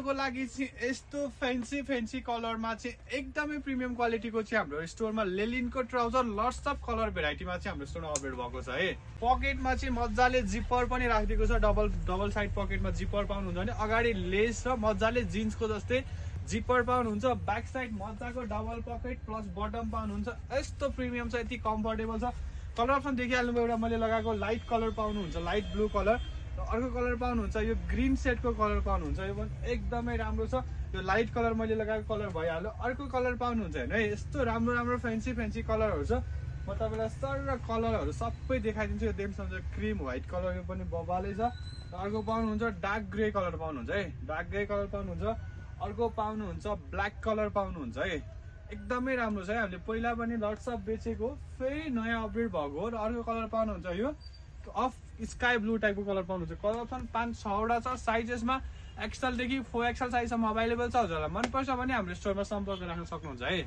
आजको लागि चाहिँ यस्तो फेन्सी कलरमा चाहिँ एकदमै प्रिमियम क्वालिटीको चाहिँ हाम्रो स्टोरमा लेलिनको ट्राउजर लट्स अफ कलर भेराइटीमा चाहिँ हाम्रो स्टोरमा अपडेट भएको छ है। पकेटमा चाहिँ मजाले जिपर पनि राखिदिएको छ, डबल साइड पकेटमा जिपर पाउनुहुन्छ भने अगाडि लेस र मजाले जिन्सको जस्तै जिपर पाउनुहुन्छ। ब्याक साइड मजाको डबल पकेट प्लस बटम पाउनुहुन्छ। यस्तो प्रिमियम छ, यति कम्फर्टेबल छ। कलर अप्सन देखिहाल्नु भयो, एउटा मैले लगाएको लाइट कलर पाउनुहुन्छ, लाइट ब्लू कलर र अर्को कलर पाउनुहुन्छ यो ग्रीन सेडको कलर पाउनुहुन्छ। यो पनि एकदमै राम्रो छ। यो लाइट कलर मैले लगाएको कलर भइहाल्यो। अर्को कलर पाउनुहुन्छ होइन, यस्तो राम्रो फेन्सी कलरहरू छ। म तपाईँलाई सर र कलरहरू सबै देखाइदिन्छु। यो देख्नुहुन्छ क्रिम व्हाइट कलर, यो पनि बबालै छ। र अर्को पाउनुहुन्छ डार्क ग्रे कलर पाउनुहुन्छ है, डार्क ग्रे कलर पाउनुहुन्छ। अर्को पाउनुहुन्छ ब्ल्याक कलर पाउनुहुन्छ है, एकदमै राम्रो छ है। हामीले पहिला पनि लट्स अफ बेचेको, फेरि नयाँ अपडेट भएको हो। र अर्को कलर पाउनुहुन्छ यो अफ स्काई ब्लू टाइपको कलर पाउनुहुन्छ। कलर अप्सन 5-6 वटा छ। साइजेसमा XL देखि 4XL साइजसम्म अभाइलेबल छ। हजुरलाई मनपर्छ भने हाम्रो स्टोरमा सम्पर्क राख्न सक्नुहुन्छ है।